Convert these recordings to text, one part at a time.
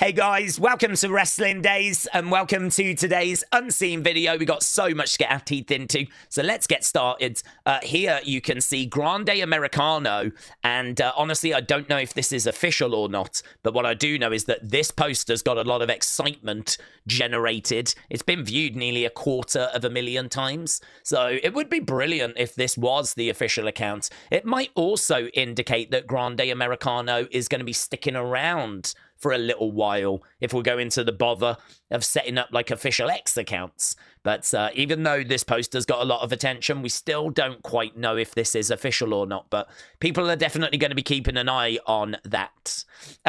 Hey guys, welcome to Wrestling Days and welcome to today's unseen video. We got so much to get our teeth into, so let's get started. Here you can see Grande Americano, and honestly, I don't know if this is official or not, but what I do know is that this poster's got a lot of excitement generated. It's been viewed nearly 250,000 times, so it would be brilliant if this was the official account. It might also indicate that Grande Americano is going to be sticking around for a little while if we'll go into the bother of setting up like official X accounts. But even though this poster's got a lot of attention, we still don't quite know if this is official or not, but people are definitely going to be keeping an eye on that.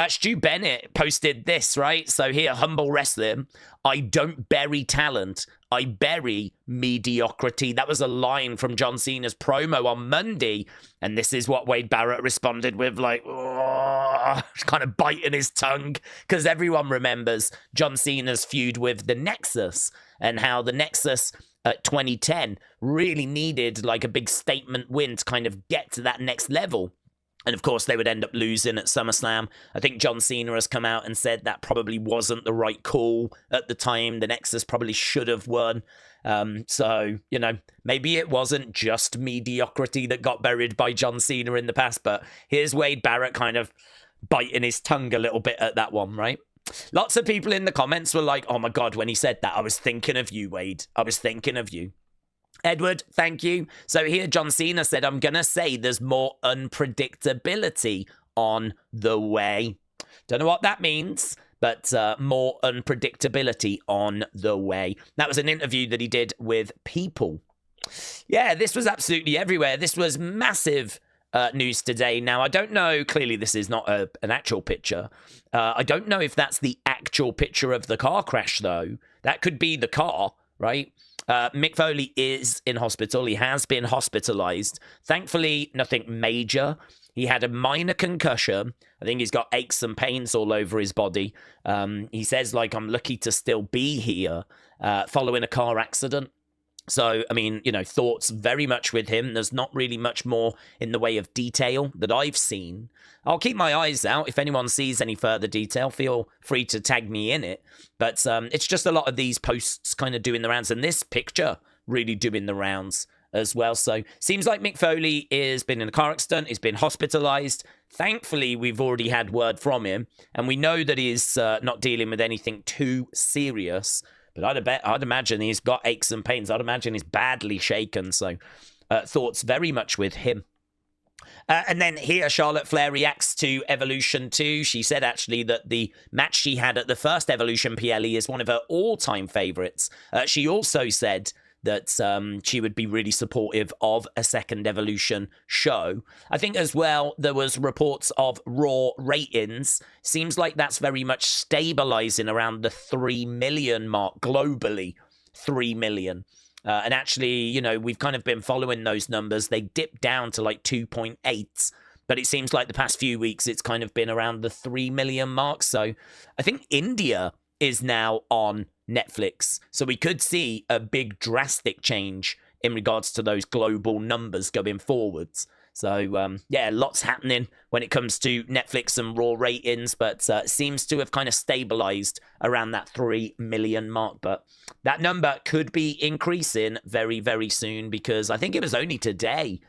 Stu Bennett posted this, right? So here, humble wrestling. I don't bury talent, I bury mediocrity. That was a line from John Cena's promo on Monday, and this is what Wade Barrett responded with, like, kind of biting his tongue, because everyone remembers John Cena's feud with the Nexus, and how the Nexus at 2010 really needed like a big statement win to kind of get to that next level. And of course, they would end up losing at SummerSlam. I think John Cena has come out and said that probably wasn't the right call at the time. The Nexus probably should have won. So, you know, maybe it wasn't just mediocrity that got buried by John Cena in the past. But here's Wade Barrett kind of biting his tongue a little bit at that one, right? Lots of people in the comments were like, oh my God, when he said that, I was thinking of you, Wade. I was thinking of you. Edward, thank you. So here John Cena said, I'm going to say there's more unpredictability on the way. Don't know what that means, but more unpredictability on the way. That was an interview that he did with People. Yeah, this was absolutely everywhere. This was massive news today. Now, I don't know, clearly this is not an actual picture. I don't know if that's the actual picture of the car crash, though. That could be the car, right? Mick Foley is in hospital. He has been hospitalized. Thankfully, nothing major. He had a minor concussion. I think he's got aches and pains all over his body. He says, like, I'm lucky to still be here following a car accident. So, I mean, you know, thoughts very much with him. There's not really much more in the way of detail that I've seen. I'll keep my eyes out. If anyone sees any further detail, feel free to tag me in it. But it's just a lot of these posts kind of doing the rounds, and this picture really doing the rounds as well. So, seems like Mick Foley has been in a car accident. He's been hospitalized. Thankfully, we've already had word from him, and we know that he's not dealing with anything too serious. But I'd imagine he's got aches and pains. I'd imagine he's badly shaken. So thoughts very much with him. And then here, Charlotte Flair reacts to Evolution 2. She said, actually, that the match she had at the first Evolution PLE is one of her all-time favorites. She also said that she would be really supportive of a second Evolution show. I think as well, there was reports of Raw ratings. Seems like that's very much stabilizing around the 3 million mark globally. 3 million. And actually, you know, we've kind of been following those numbers. They dipped down to like 2.8. But it seems like the past few weeks, it's kind of been around the 3 million mark. So I think India is now on Netflix. So we could see a big drastic change in regards to those global numbers going forwards. So, yeah, lots happening when it comes to Netflix and Raw ratings, but seems to have kind of stabilized around that 3 million mark. But that number could be increasing very, very soon, because I think it was only today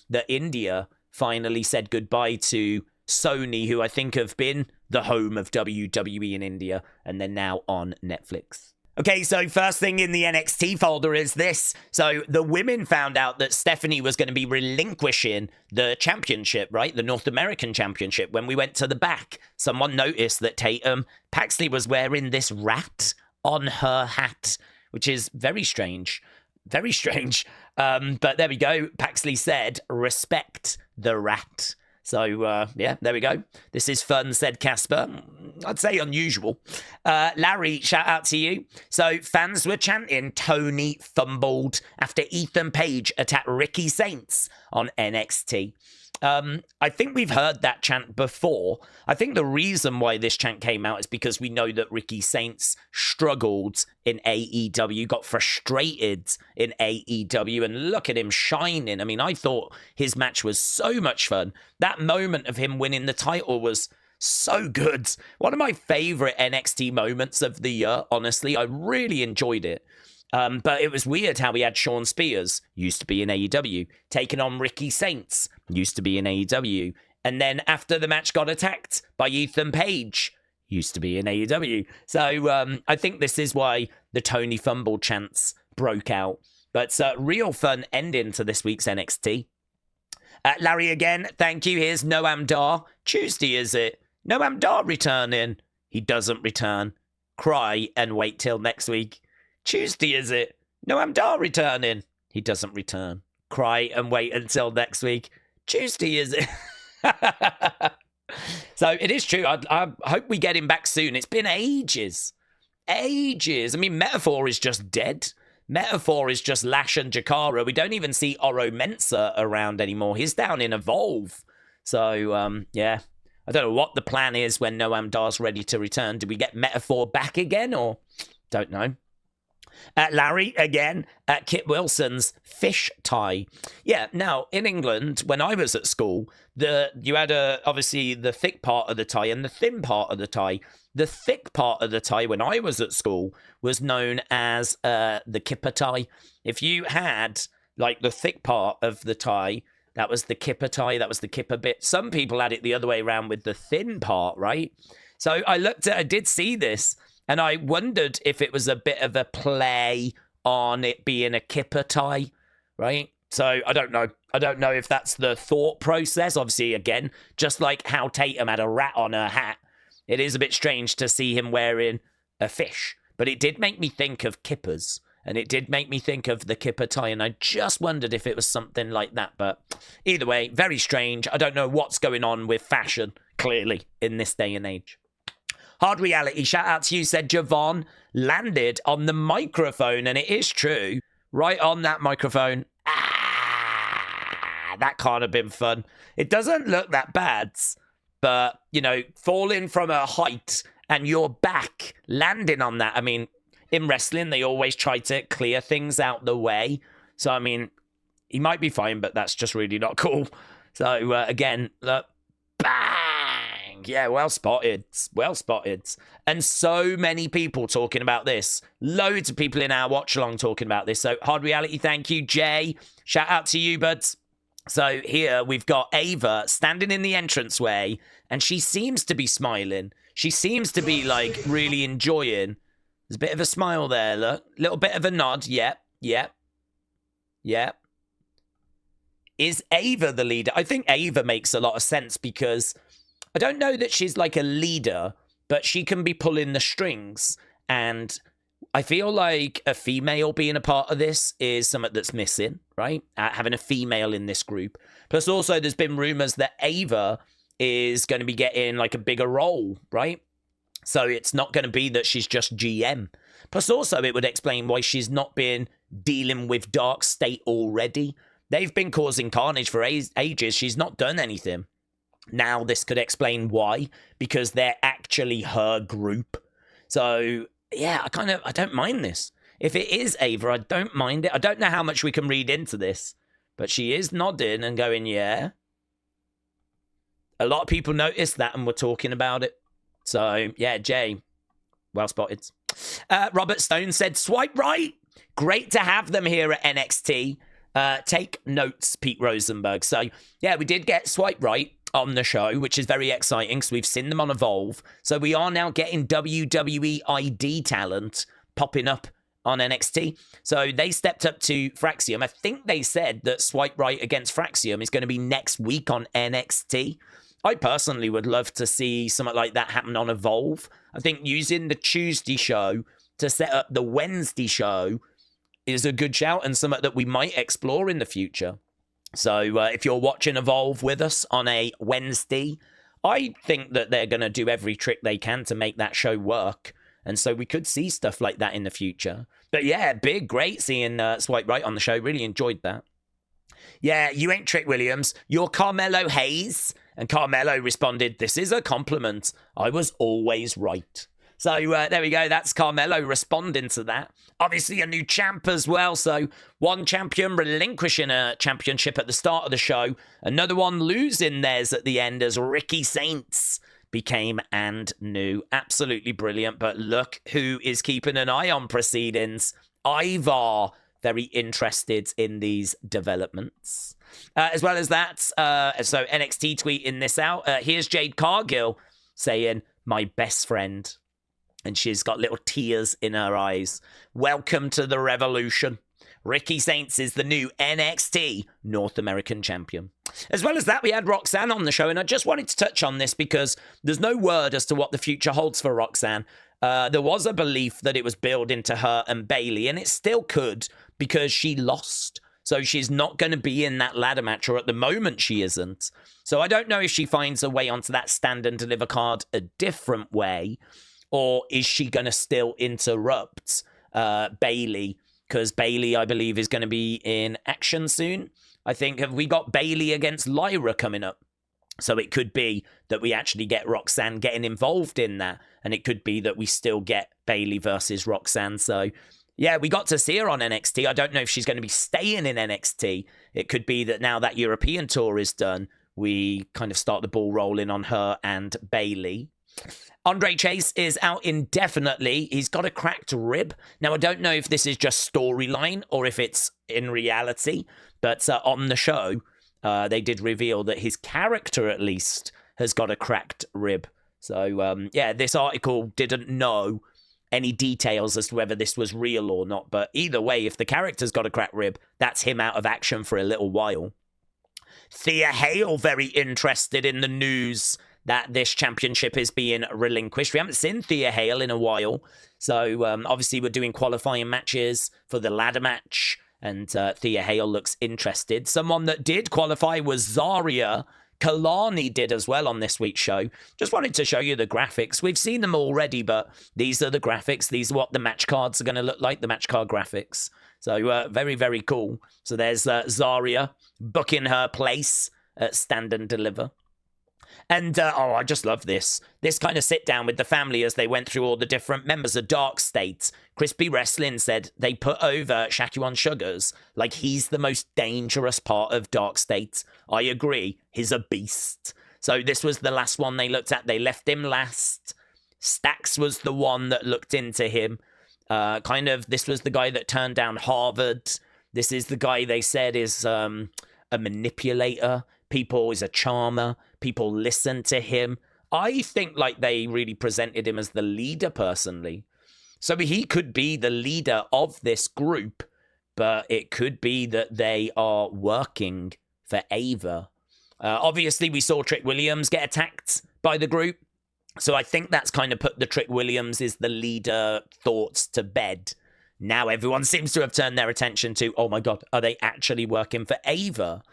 that India finally said goodbye to Sony, who I think have been the home of WWE in India, and they're now on Netflix. Okay, so first thing in the NXT folder is this. So the women found out that Stephanie was going to be relinquishing the championship, right? The North American championship. When we went to the back, someone noticed that Tatum Paxley was wearing this rat on her hat, which is very strange. Very strange. But there we go. Paxley said, respect the rat. So, yeah, there we go. This is fun, said Casper. I'd say unusual. Larry, shout out to you. So, fans were chanting, Tony fumbled after Ethan Page attacked Ricky Saints on NXT. I think we've heard that chant before. I think the reason why this chant came out is because we know that Ricky Saints struggled in AEW, got frustrated in AEW, and look at him shining. I mean, I thought his match was so much fun. That moment of him winning the title was So good. One of my favorite NXT moments of the year, honestly. I really enjoyed it. But it was weird how we had Shawn Spears, used to be in AEW, taking on Ricky Saints, used to be in AEW. And then after the match got attacked by Ethan Page, used to be in AEW. So I think this is why the Tony Fumble chants broke out. But it's a real fun ending to this week's NXT. Larry again, thank you. Here's Noam Dar. Tuesday, is it? Noam Dar returning. He doesn't return. Cry and wait till next week. Tuesday, is it? Noam Dar returning. He doesn't return. Cry and wait until next week. Tuesday, is it? So it is true. I hope we get him back soon. It's been ages. Ages. I mean, Metaphor is just dead. Metaphor is just Lash and Jakara. We don't even see Oro Mensah around anymore. He's down in Evolve. So, yeah. I don't know what the plan is when Noam Dar's ready to return. Do we get Metaphor back again or... Don't know. Larry, again, Kit Wilson's fish tie. Yeah, now, in England, when I was at school, you had, obviously, the thick part of the tie and the thin part of the tie. The thick part of the tie, when I was at school, was known as the kipper tie. If you had, like, the thick part of the tie, that was the kipper tie, that was the kipper bit. Some people had it the other way around with the thin part, right? So I did see this, and I wondered if it was a bit of a play on it being a kipper tie, right? So I don't know. I don't know if that's the thought process. Obviously, again, just like how Tatum had a rat on her hat, it is a bit strange to see him wearing a fish. But it did make me think of kippers, and it did make me think of the kipper tie, and I just wondered if it was something like that. But either way, very strange. I don't know what's going on with fashion, clearly, in this day and age. Hard Reality, shout out to you, said Javon landed on the microphone, and it is true. Right on that microphone. That can't have been fun. It doesn't look that bad, but, you know, falling from a height and your back landing on that. I mean, in wrestling, they always try to clear things out the way. So, I mean, he might be fine, but that's just really not cool. So, again, look, bang. Yeah, well spotted. Well spotted. And so many people talking about this. Loads of people in our watch along talking about this. So, Hard Reality, thank you. Jay, shout out to you, buds. So here we've got Ava standing in the entranceway, and she seems to be smiling. She seems to be, like, really enjoying. There's a bit of a smile there, look. Little bit of a nod. Yep, yep, yep. Is Ava the leader? I think Ava makes a lot of sense because I don't know that she's like a leader, but she can be pulling the strings. And I feel like a female being a part of this is something that's missing, right? Having a female in this group. Plus also there's been rumors that Ava is going to be getting like a bigger role, right? So it's not going to be that she's just GM. Plus also it would explain why she's not been dealing with Dark State already. They've been causing carnage for ages. She's not done anything. Now this could explain why, because they're actually her group. So yeah, I don't mind this. If it is Ava, I don't mind it. I don't know how much we can read into this, but she is nodding and going, yeah. A lot of people noticed that and were talking about it. So, yeah, Jay, well spotted. Robert Stone said, swipe right. Great to have them here at NXT. Take notes, Pete Rosenberg. So, yeah, we did get swipe right on the show, which is very exciting because we've seen them on Evolve. So we are now getting WWE ID talent popping up on NXT. So they stepped up to Fraxium. I think they said that swipe right against Fraxium is going to be next week on NXT. I personally would love to see something like that happen on Evolve. I think using the Tuesday show to set up the Wednesday show is a good shout and something that we might explore in the future. So if you're watching Evolve with us on a Wednesday, I think that they're going to do every trick they can to make that show work. And so we could see stuff like that in the future. But yeah, great seeing Swipe Right on the show. Really enjoyed that. Yeah, you ain't Trick Williams. You're Carmelo Hayes. And Carmelo responded, this is a compliment. I was always right. So there we go. That's Carmelo responding to that. Obviously a new champ as well. So one champion relinquishing a championship at the start of the show. Another one losing theirs at the end as Ricky Saints became and new. Absolutely brilliant. But look who is keeping an eye on proceedings. Ivar, very interested in these developments. As well as that, so NXT tweeting this out. Here's Jade Cargill saying, "My best friend." And she's got little tears in her eyes. Welcome to the revolution. Ricky Saints is the new NXT North American champion. As well as that, we had Roxanne on the show, and I just wanted to touch on this because there's no word as to what the future holds for Roxanne. There was a belief that it was billed into her and Bayley, and it still could because she lost. So she's not going to be in that ladder match, or at the moment she isn't. So I don't know if she finds a way onto that stand and deliver card a different way, or is she going to still interrupt Bayley? Because Bayley, I believe, is going to be in action soon. I think, have we got Bayley against Lyra coming up? So it could be that we actually get Roxanne getting involved in that. And it could be that we still get Bayley versus Roxanne. So, yeah, we got to see her on NXT. I don't know if she's going to be staying in NXT. It could be that now that European tour is done, we kind of start the ball rolling on her and Bayley. Andre Chase is out indefinitely. He's got a cracked rib. Now, I don't know if this is just storyline or if it's in reality, but on the show, they did reveal that his character, at least, has got a cracked rib. So, yeah, this article didn't know any details as to whether this was real or not, but either way, if the character's got a cracked rib, that's him out of action for a little while. Thea Hail, very interested in the news that this championship is being relinquished. We haven't seen Thea Hail in a while. So, obviously, we're doing qualifying matches for the ladder match. And Thea Hail looks interested. Someone that did qualify was Zarya. Kalani did as well on this week's show. Just wanted to show you the graphics. We've seen them already, but these are the graphics. These are what the match cards are going to look like, the match card graphics. So, very, very cool. So, there's Zarya booking her place at Stand and Deliver. And, I just love this. This kind of sit down with the family as they went through all the different members of Dark State. Crispy Wrestling said they put over Shakuan Sugars like he's the most dangerous part of Dark State. I agree. He's a beast. So this was the last one they looked at. They left him last. Stax was the one that looked into him. This was the guy that turned down Harvard. This is the guy they said is a manipulator. People is a charmer. People listen to him. I think like they really presented him as the leader personally. So he could be the leader of this group, but it could be that they are working for AVA. Obviously, we saw Trick Williams get attacked by the group. So I think that's kind of put the Trick Williams is the leader thoughts to bed. Now everyone seems to have turned their attention to, oh my God, are they actually working for AVA?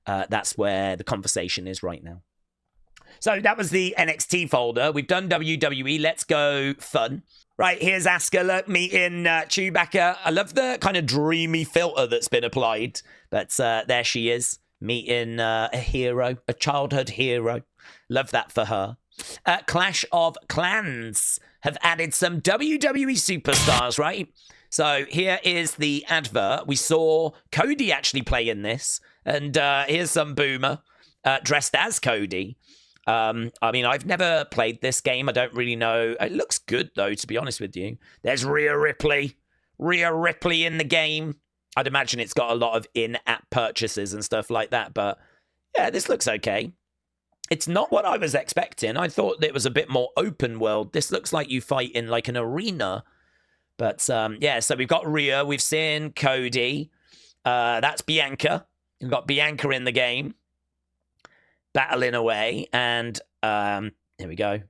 That's where the conversation is right now. So that was the NXT folder. We've done WWE. Let's go fun. Right, here's Asuka. Look, meeting Chewbacca. I love the kind of dreamy filter that's been applied. But there she is, meeting a hero, a childhood hero. Love that for her. Clash of Clans have added some WWE superstars, right? So here is the advert. We saw Cody actually play in this. And here's some boomer dressed as Cody. I mean, I've never played this game. I don't really know. It looks good, though, to be honest with you. There's Rhea Ripley. Rhea Ripley in the game. I'd imagine it's got a lot of in-app purchases and stuff like that. But, yeah, this looks okay. It's not what I was expecting. I thought it was a bit more open world. This looks like you fight in, like, an arena. But, yeah, so we've got Rhea. We've seen Cody. That's Bianca. We've got Bianca in the game. Battling away, and here we go.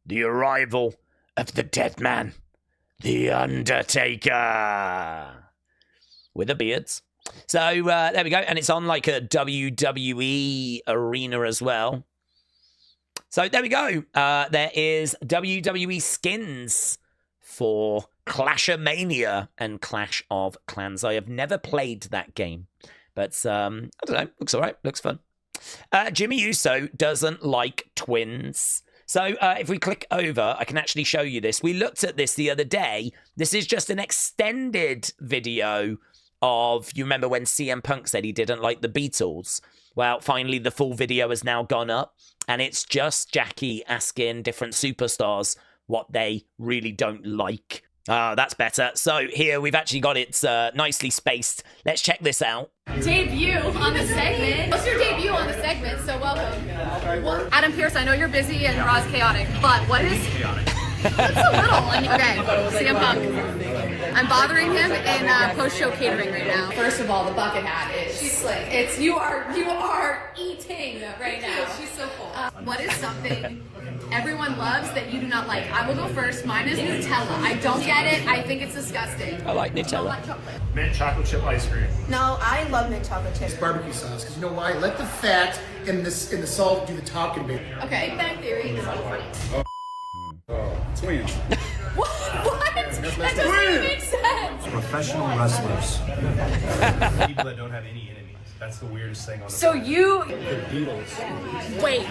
The arrival of the dead man, the Undertaker, with the beards. So there we go, and it's on like a WWE arena as well. So there we go. There is WWE skins for Clash of Mania and Clash of Clans. I have never played that game, but I don't know. Looks all right. Looks fun. Jimmy Uso doesn't like twins. So if we click over, I can actually show you this. We looked at this the other day. This is just an extended video of, you remember when CM Punk said he didn't like the Beatles? Well, finally, the full video has now gone up, and it's just Jackie asking different superstars what they really don't like. Oh, that's better. So here we've actually got it nicely spaced. Let's check this out. Debut on the segment. What's your debut on the segment? So welcome. Well, Adam Pearce, I know you're busy and Raw's chaotic, but what is... Chaotic. That's a little. Okay, CM Punk. I'm bothering him in post-show catering right now. First of all, the bucket hat is... She's slick. It's, you are eating right now. She's so full. What is something everyone loves that you do not like? I will go first. Mine is Nutella. I don't get it. I think it's disgusting. I like Nutella. I like chocolate. Mint chocolate chip ice cream. No, I love mint chocolate chip. It's barbecue sauce, because you know why? Let the fat and the salt do the talking, baby. Okay, Big Bang Theory is so funny. Twins. What? That doesn't even make sense. Professional wrestlers. People that don't have any enemies. That's the weirdest thing on the So you... The Beatles. Wait.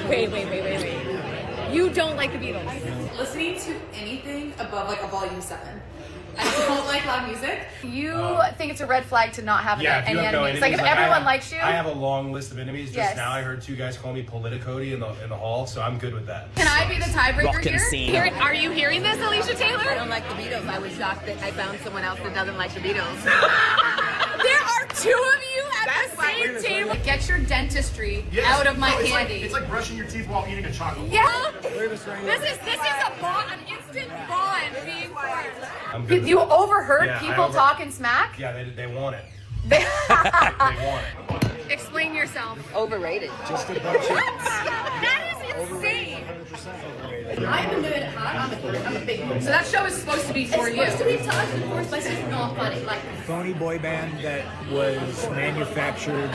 You don't like the Beatles? Listening to anything above like a volume 7. I don't like loud music. You think it's a red flag to not have any have no enemies? Like if everyone likes you? I have a long list of enemies. Just Yes. now I heard 2 guys call me politicody in the hall, so I'm good with that. Can I be the tiebreaker Rockin' here? Cena. Are you hearing this, Alicia Taylor? I don't like the Beatles. I was shocked that I found someone else that doesn't like the Beatles. There are 2 of you at the same table. Get your dentistry out of my candy. It's like brushing your teeth while eating a chocolate. Yeah. This is a bond, an instant bond being formed. I'm good. You overheard Yeah, people talking smack? Yeah, they want it. They They want it. Explain yourself. Overrated. Just a bunch of... That is insane. 100% overrated. I'm a nerd at heart. I'm a big nerd. So that show is supposed to be for you. It's supposed to be touched and forced, but it's not funny. Like, Phony boy band that was manufactured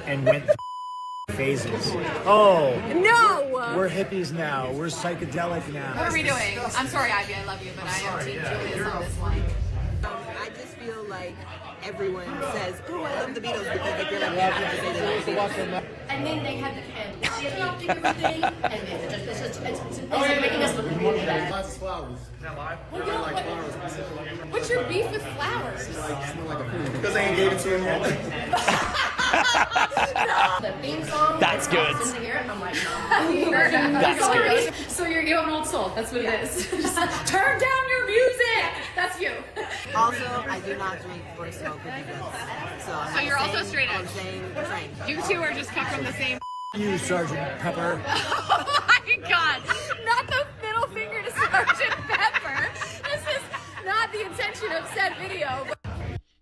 and went through phases. Oh, No! we're hippies now. We're psychedelic now. What are we doing? I'm sorry, Ivy, I love you, but I am Team Julius on this one. I just feel like everyone says, "Oh, I love the Beatles," because they feel like they have to say they love the Beatles. and then they have the candles. They're not doing everything, and then it's making us look really bad. Lots of flowers. Is that live? Well, you know, I like flowers specifically. What's your beef with flowers? Smell like a food. Because I ain't gave it to him yet. The theme song. That's good. Since I hear it, I'm like, no. That's good. So you have an old soul. That's what it is. Just turn down your music. That's you. Also, I do not drink or smoke with you guys. So, So you're also straight edge. I'm saying the same. You two are just cut from the same. You, Sergeant Pepper. Oh my God! Not the middle finger to Sergeant Pepper. This is not the intention of said video.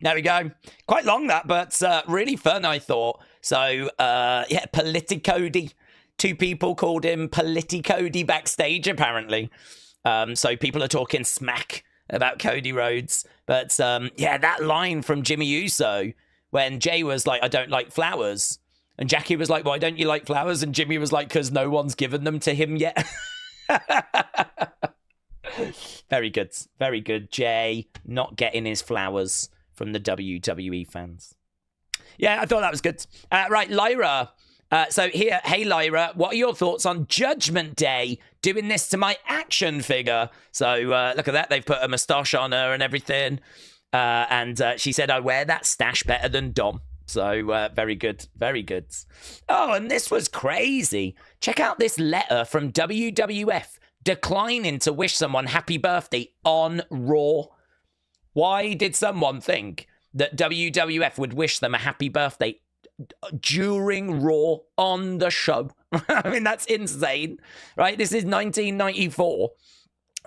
There we go. Quite long that, but really fun, I thought. So, yeah, Politicody. 2 people called him Politicody backstage, apparently. So people are talking smack about Cody Rhodes. But, yeah, that line from Jimmy Uso when Jay was like, I don't like flowers. And Jackie was like, why don't you like flowers? And Jimmy was like, because no one's given them to him yet. Very good. Very good. Jay not getting his flowers from the WWE fans. Yeah, I thought that was good. Right, Lyra. So here, hey, Lyra, what are your thoughts on Judgment Day doing this to my action figure? So look at that. They've put a moustache on her and everything. And she said, I wear that stash better than Dom. So very good. Very good. Oh, and this was crazy. Check out this letter from WWF declining to wish someone happy birthday on Raw. Why did someone think that WWF would wish them a happy birthday during Raw on the show? I mean, that's insane, right? This is 1994.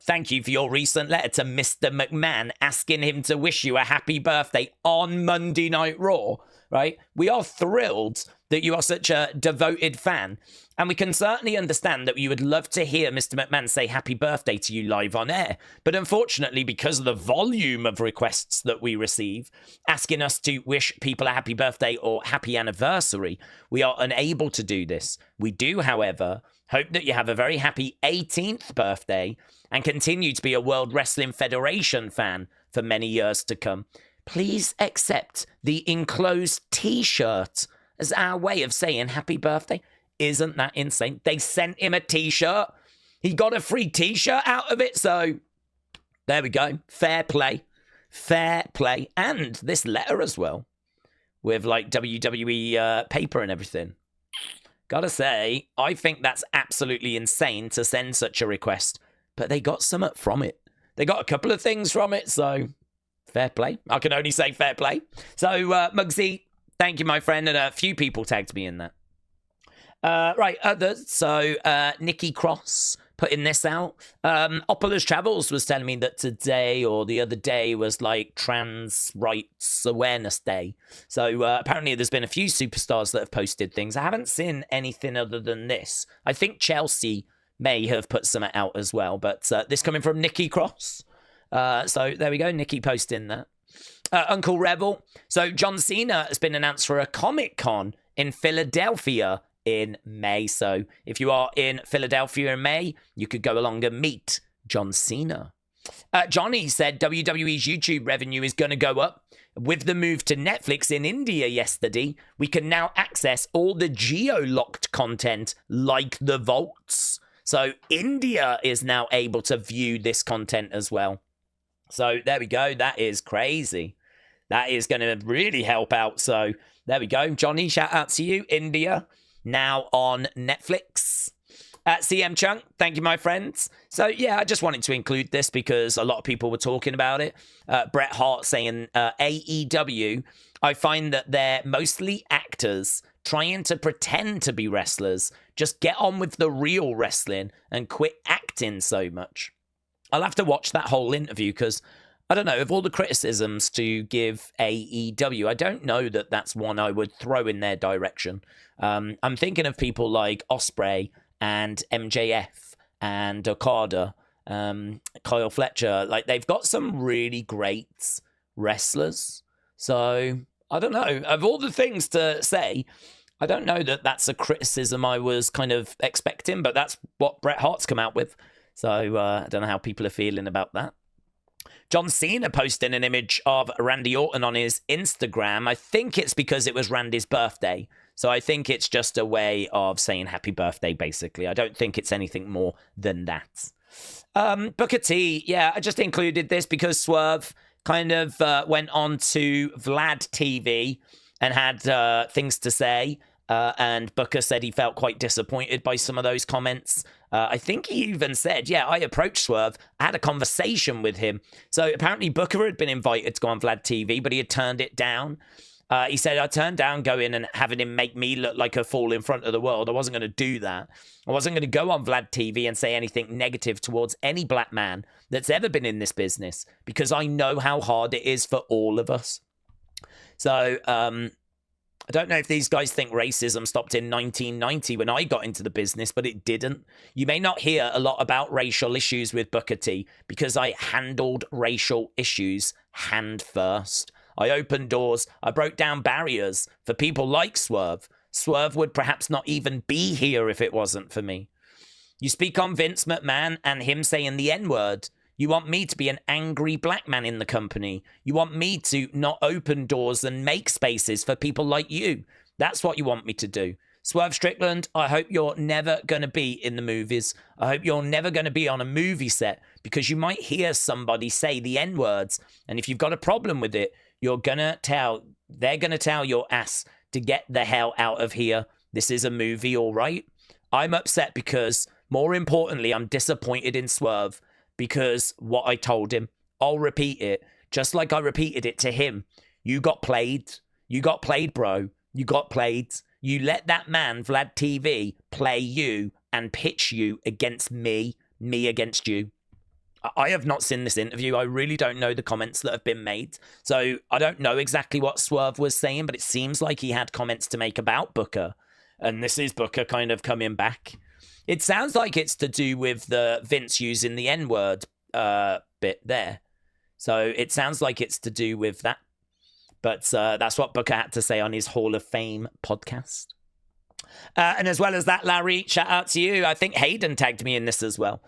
Thank you for your recent letter to Mr. McMahon asking him to wish you a happy birthday on Monday Night Raw, right? We are thrilled that you are such a devoted fan. And we can certainly understand that you would love to hear Mr. McMahon say happy birthday to you live on air. But unfortunately, because of the volume of requests that we receive, asking us to wish people a happy birthday or happy anniversary, we are unable to do this. We do, however, hope that you have a very happy 18th birthday and continue to be a World Wrestling Federation fan for many years to come. Please accept the enclosed t-shirt as our way of saying happy birthday. Isn't that insane? They sent him a t-shirt. He got a free t-shirt out of it. So there we go. Fair play. Fair play. And this letter as well with like WWE paper and everything. Gotta say, I think that's absolutely insane to send such a request. But they got something from it. They got a couple of things from it, so fair play. I can only say fair play. So, Muggsy, thank you, my friend, and a few people tagged me in that. Right, others. So, Nikki Cross putting this out. Opula's Travels was telling me that today or the other day was like Trans Rights Awareness Day. So, apparently there's been a few superstars that have posted things. I haven't seen anything other than this. I think Chelsea may have put something out as well, but this coming from Nikki Cross. So there we go, Nikki posting that. Uncle Rebel. So John Cena has been announced for a Comic-Con in Philadelphia in May. So if you are in Philadelphia in May, you could go along and meet John Cena. Johnny said WWE's YouTube revenue is going to go up. With the move to Netflix in India yesterday, we can now access all the geo-locked content like the vaults. So India is now able to view this content as well. So there we go. That is crazy. That is going to really help out. So there we go. Johnny, shout out to you. India, now on Netflix. CM Chunk, thank you, my friends. So yeah, I just wanted to include this because a lot of people were talking about it. Bret Hart saying AEW, I find that they're mostly actors trying to pretend to be wrestlers. Just get on with the real wrestling and quit acting so much. I'll have to watch that whole interview because, I don't know, of all the criticisms to give AEW, I don't know that that's one I would throw in their direction. I'm thinking of people like Ospreay and MJF and Okada, Kyle Fletcher. Like, they've got some really great wrestlers. So, I don't know. Of all the things to say, I don't know that that's a criticism I was kind of expecting, but that's what Bret Hart's come out with. So I don't know how people are feeling about that. John Cena posted an image of Randy Orton on his Instagram. I think it's because it was Randy's birthday. So I think it's just a way of saying happy birthday, basically. I don't think it's anything more than that. Booker T, yeah, I just included this because Swerve kind of went on to Vlad TV and had things to say. And Booker said he felt quite disappointed by some of those comments. I think he even said, yeah, I approached Swerve. I had a conversation with him. So apparently Booker had been invited to go on Vlad TV, but he had turned it down. He said, I turned down going and having him make me look like a fool in front of the world. I wasn't going to do that. I wasn't going to go on Vlad TV and say anything negative towards any black man that's ever been in this business because I know how hard it is for all of us. So, I don't know if these guys think racism stopped in 1990 when I got into the business, but it didn't. You may not hear a lot about racial issues with Booker T because I handled racial issues hand first. I opened doors. I broke down barriers for people like Swerve. Swerve would perhaps not even be here if it wasn't for me. You speak on Vince McMahon and him saying the N-word. You want me to be an angry black man in the company. You want me to not open doors and make spaces for people like you. That's what you want me to do. Swerve Strickland, I hope you're never going to be in the movies. I hope you're never going to be on a movie set because you might hear somebody say the N-words. And if you've got a problem with it, they're going to tell your ass to get the hell out of here. This is a movie, all right? I'm upset because, more importantly, I'm disappointed in Swerve. Because what I told him, I'll repeat it, just like I repeated it to him. You got played. You got played, bro. You got played. You let that man, Vlad TV, play you and pitch you against me against you. I have not seen this interview. I really don't know the comments that have been made. So I don't know exactly what Swerve was saying, but it seems like he had comments to make about Booker. And this is Booker kind of coming back. It sounds like it's to do with the Vince using the N-word bit there. So it sounds like it's to do with that. But that's what Booker had to say on his Hall of Fame podcast. And as well as that, Larry, shout out to you. I think Hayden tagged me in this as well.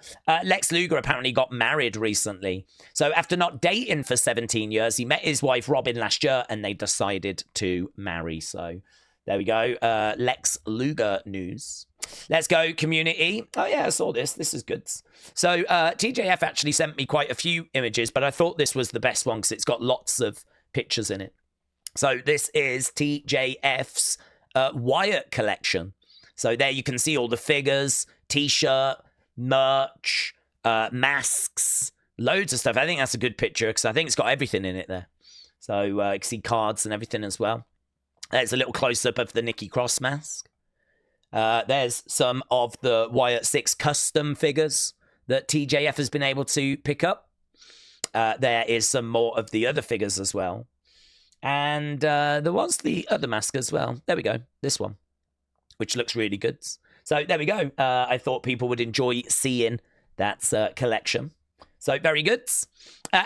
Lex Luger apparently got married recently. So after not dating for 17 years, he met his wife Robin last year and they decided to marry. So there we go. Lex Luger news. Let's go, community. Oh, yeah, I saw this. This is good. So TJF actually sent me quite a few images, but I thought this was the best one because it's got lots of pictures in it. So this is TJF's Wyatt collection. So there you can see all the figures, t-shirt, merch, masks, loads of stuff. I think that's a good picture because I think it's got everything in it there. So you can see cards and everything as well. There's a little close-up of the Nikki Cross mask. There's some of the Wyatt 6 custom figures that TJF has been able to pick up. There is some more of the other figures as well. And there was the other mask as well. There we go. This one, which looks really good. So there we go. I thought people would enjoy seeing that collection. So very good.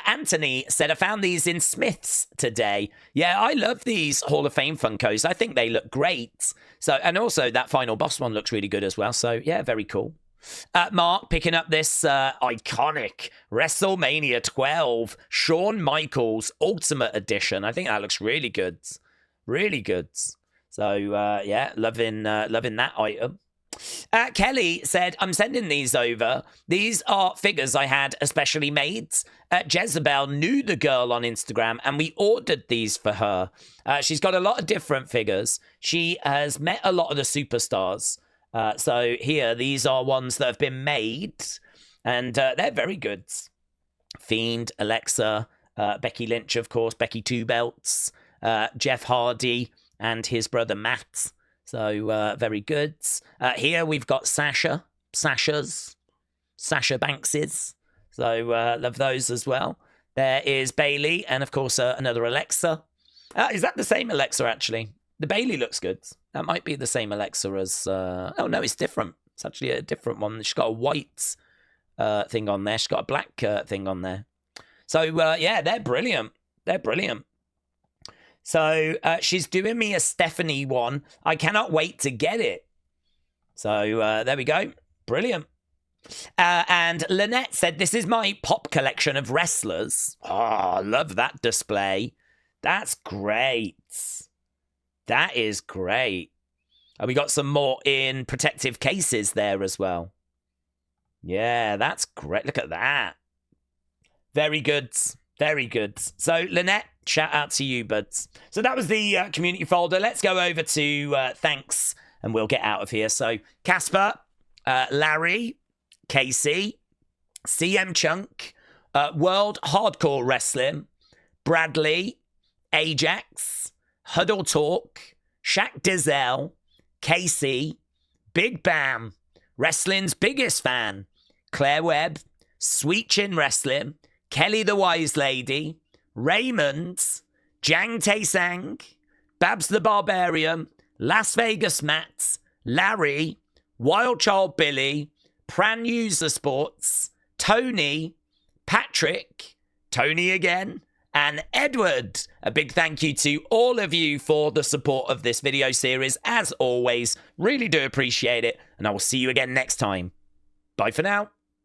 Anthony said, I found these in Smith's today. Yeah, I love these Hall of Fame Funkos. I think they look great. So, and also that Final Boss one looks really good as well. So yeah, very cool. Mark picking up this iconic WrestleMania 12 Shawn Michaels Ultimate Edition. I think that looks really good. Really good. So yeah, loving that item. Kelly said, I'm sending these over. These are figures I had especially made. Jezebel knew the girl on Instagram and we ordered these for her. She's got a lot of different figures. She has met a lot of the superstars. So here, these are ones that have been made and they're very good. Fiend, Alexa, Becky Lynch, of course, Becky Two Belts, Jeff Hardy and his brother Matt. So, very good. Here we've got Sasha Bankses. So, love those as well. There is Bayley and, of course, another Alexa. Is that the same Alexa, actually? The Bayley looks good. That might be the same Alexa as... oh, no, it's different. It's actually a different one. She's got a white thing on there. She's got a black thing on there. So, yeah, they're brilliant. They're brilliant. So she's doing me a Stephanie one. I cannot wait to get it. So there we go. Brilliant. And Lynette said, this is my pop collection of wrestlers. Oh, I love that display. That's great. That is great. And we got some more in protective cases there as well. Yeah, that's great. Look at that. Very good. Very good. So, Lynette, shout out to you, buds. So that was the community folder. Let's go over to thanks, and we'll get out of here. So, Casper, Larry, Casey, CM Chunk, World Hardcore Wrestling, Bradley, Ajax, Huddle Talk, Shaq Dizel, Casey, Big Bam, Wrestling's Biggest Fan, Claire Webb, Sweet Chin Wrestling, Kelly the Wise Lady, Raymond, Jang Tae-sang, Babs the Barbarian, Las Vegas Matt, Larry, Wild Child Billy, Pran User Sports, Tony, Patrick, Tony again, and Edward. A big thank you to all of you for the support of this video series. As always, really do appreciate it, and I will see you again next time. Bye for now.